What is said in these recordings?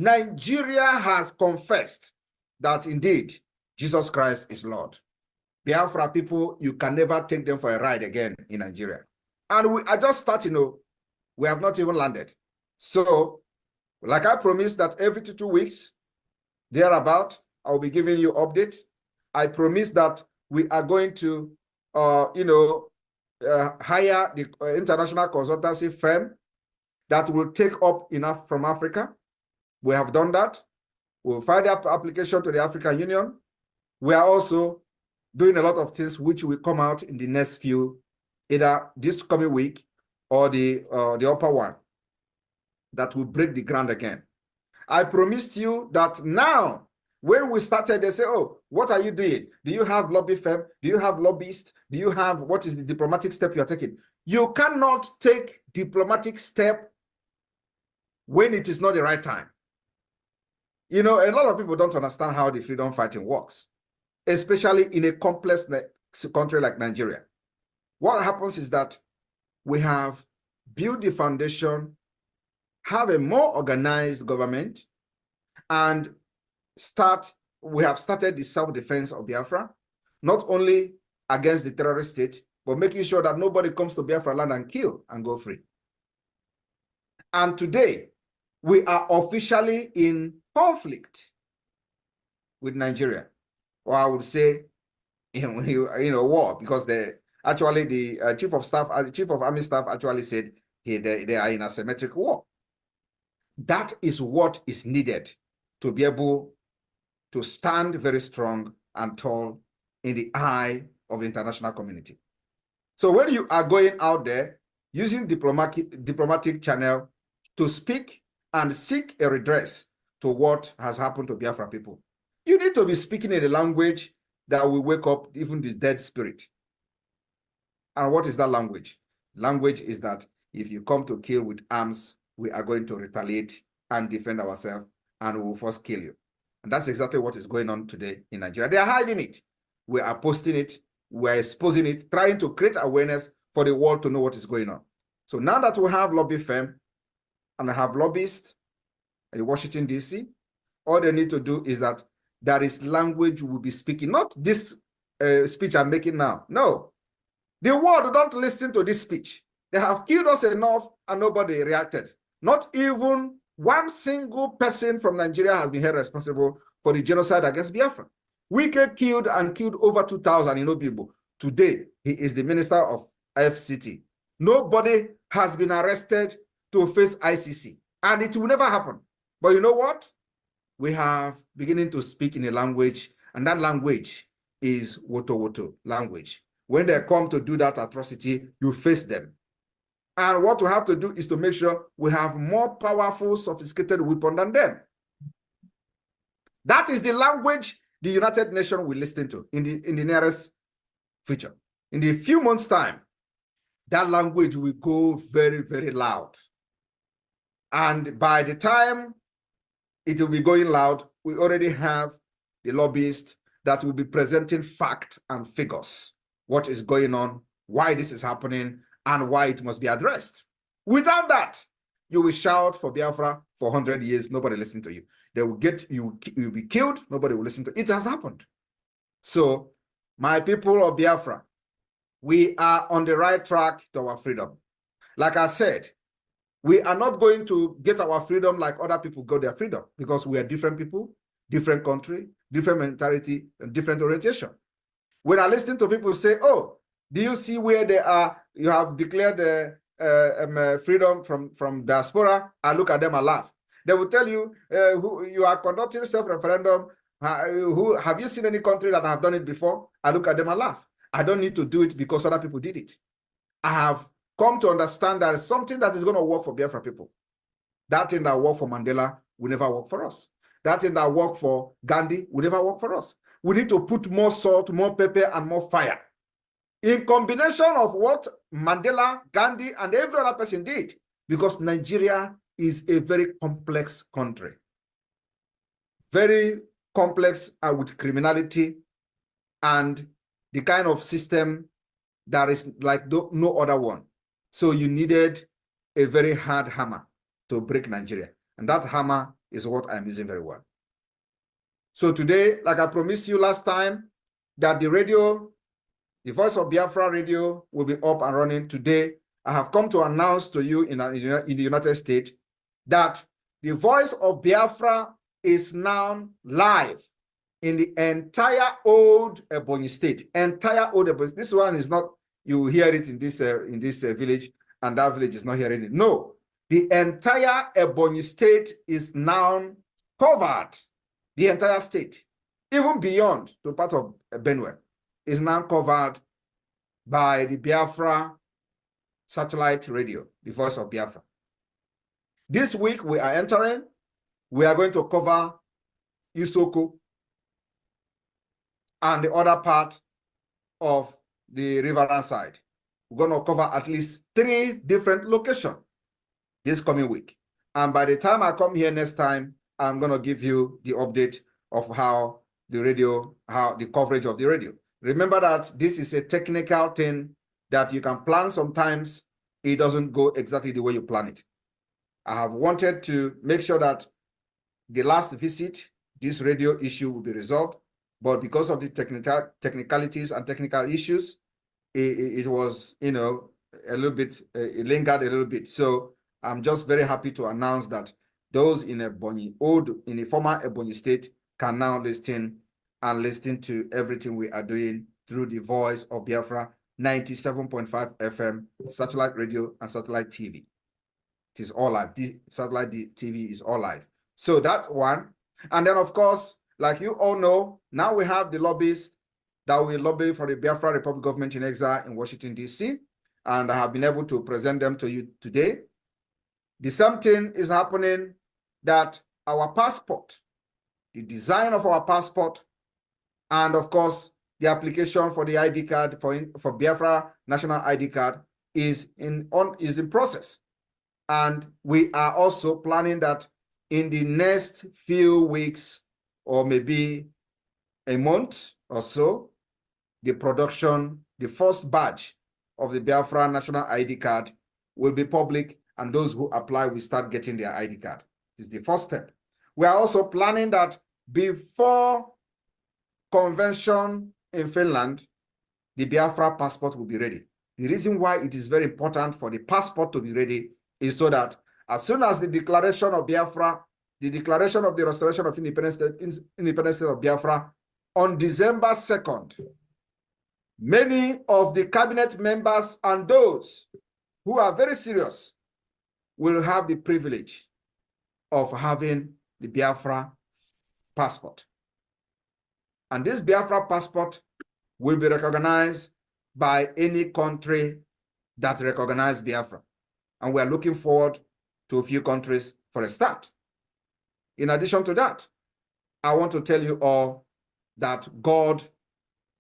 Nigeria has confessed that indeed Jesus Christ is Lord. Biafra people, you can never take them for a ride again in Nigeria. And we are just starting, we have not even landed. So, like I promised that every 2 weeks, thereabout, I'll be giving you updates. I promise that we are going to, hire the international consultancy firm that will take up enough from Africa. We have done that. We'll file the application to the African Union. We are also doing a lot of things which will come out in the next few, either this coming week or the upper one, that will break the ground again. I promised you that now, when we started, they say, oh, what are you doing? Do you have lobby firm? Do you have lobbyists? Do you have, what is the diplomatic step you're taking? You cannot take diplomatic step when it is not the right time. You know, a lot of people don't understand how the freedom fighting works, especially in a complex country like Nigeria. What happens is that we have built the foundation, have a more organized government, and we have started the self-defense of Biafra, not only against the terrorist state, but making sure that nobody comes to Biafra land and kill and go free. And today, we are officially in conflict with Nigeria, or I would say, war, because the chief of army staff actually said they are in a symmetric war. That is what is needed to be able to stand very strong and tall in the eye of the international community. So when you are going out there using diplomatic channel to speak and seek a redress to what has happened to Biafra people, you need to be speaking in a language that will wake up even the dead spirit. And what is that language? Language is that if you come to kill with arms, we are going to retaliate and defend ourselves, and we will first kill you. And that's exactly what is going on today in Nigeria. They are hiding it. We are posting it. We are exposing it, trying to create awareness for the world to know what is going on. So now that we have lobby firm and have lobbyists in Washington, D.C., all they need to do is that there is language we'll be speaking, not this speech I'm making now. No. The world don't listen to this speech. They have killed us enough and nobody reacted. Not even one single person from Nigeria has been held responsible for the genocide against Biafra. Wike killed over 2,000 people. Today, he is the minister of FCT. Nobody has been arrested to face ICC, and it will never happen. But you know what? We have beginning to speak in a language, and that language is Woto language. When they come to do that atrocity, you face them. And what we have to do is to make sure we have more powerful, sophisticated weapon than them. That is the language the United Nations will listen to in the nearest future. In a few months' time, that language will go very, very loud. And by the time it will be going loud, we already have the lobbyists that will be presenting fact and figures. What is going on, why this is happening, and why it must be addressed. Without that, you will shout for Biafra for 100 years, nobody listen to you. They will you'll be killed, nobody will listen to it. It has happened. So, my people of Biafra, we are on the right track to our freedom. Like I said, we are not going to get our freedom like other people got their freedom, because we are different people, different country, different mentality, and different orientation. When I listen to people say, oh, do you see where they are? You have declared freedom from diaspora. I look at them and laugh. They will tell you, you are conducting self-referendum. Have you seen any country that have done it before? I look at them and laugh. I don't need to do it because other people did it. I have come to understand that something that is going to work for Biafra people. That thing that worked for Mandela will never work for us. That thing that worked for Gandhi will never work for us. We need to put more salt, more pepper, and more fire. In combination of what Mandela, Gandhi, and every other person did, because Nigeria is a very complex country. Very complex with criminality and the kind of system that is like no other one. So you needed a very hard hammer to break Nigeria. And that hammer is what I'm using very well. So today, like I promised you last time, that the radio, the Voice of Biafra radio will be up and running today. I have come to announce to you in the United States that the Voice of Biafra is now live in the entire old Ebonyi state. Entire old Ebonyi. This one is not, you hear it in this village, and that village is not hearing it. No, the entire Ebonyi state is now covered. The entire state, even beyond to part of Benue, is now covered by the Biafra satellite radio, the Voice of Biafra. This week we are going to cover Isoko and the other part of the riverine side. We're going to cover at least 3 different locations this coming week. And by the time I come here next time, I'm going to give you the update of how the coverage of the radio. Remember that this is a technical thing that you can plan. Sometimes it doesn't go exactly the way you plan it. I have wanted to make sure that the last visit, this radio issue will be resolved. But because of the technicalities and technical issues, it was, a little bit, it lingered a little bit. So I'm just very happy to announce that those in a former Ebonyi state can now listen to everything we are doing through the Voice of Biafra 97.5 FM satellite radio and satellite TV. It is all live. The satellite TV is all live. So that's one. And then, of course, like you all know, now we have the lobbyists that will lobby for the Biafra Republic government in exile in Washington, D.C. And I have been able to present them to you today. The same thing is happening that our passport, the design of our passport, and of course, the application for the ID card for Biafra national ID card is in process. And we are also planning that in the next few weeks or maybe a month or so, the first batch of the Biafra national ID card will be public, and those who apply will start getting their ID card. This is the first step. We are also planning that before convention in Finland, the Biafra passport will be ready. The reason why it is very important for the passport to be ready is so that as soon as the declaration of Biafra, the declaration of the restoration of independence state of Biafra on December 2nd, many of the cabinet members and those who are very serious will have the privilege of having the Biafra passport. And this Biafra passport will be recognized by any country that recognizes Biafra. And we are looking forward to a few countries for a start. In addition to that, I want to tell you all that God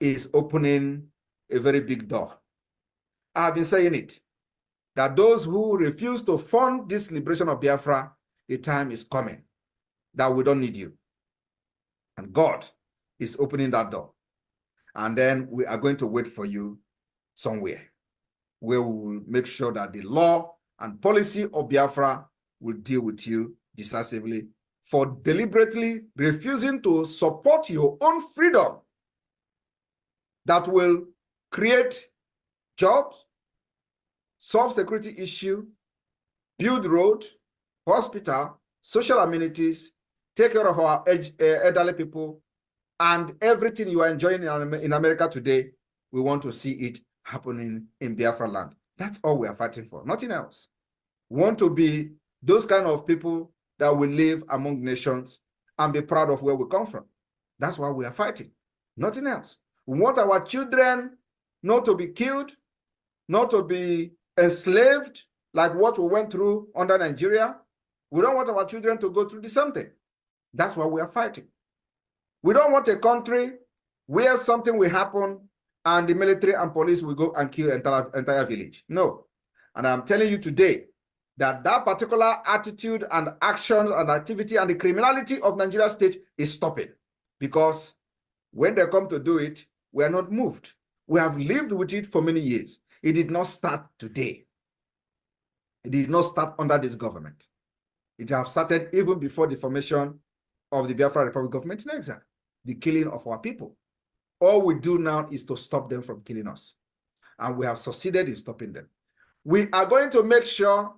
is opening a very big door. I have been saying it, that those who refuse to fund this liberation of Biafra, the time is coming that we don't need you. And God is opening that door. And then we are going to wait for you somewhere where we will make sure that the law and policy of Biafra will deal with you decisively for deliberately refusing to support your own freedom that will create jobs, solve security issue, build road, hospital, social amenities, take care of our elderly people, and everything you are enjoying in America today, we want to see it happening in Biafra land. That's all we are fighting for, nothing else. We want to be those kind of people that will live among nations and be proud of where we come from. That's why we are fighting, nothing else. We want our children not to be killed, not to be enslaved like what we went through under Nigeria. We don't want our children to go through the same thing. That's why we are fighting. We don't want a country where something will happen and the military and police will go and kill entire village. No. And I'm telling you today that that particular attitude and actions and activity and the criminality of Nigeria state is stopping. Because when they come to do it, we are not moved. We have lived with it for many years. It did not start today. It did not start under this government. It has started even before the formation of the Biafra Republic government in exile, the killing of our people. All we do now is to stop them from killing us. And we have succeeded in stopping them. We are going to make sure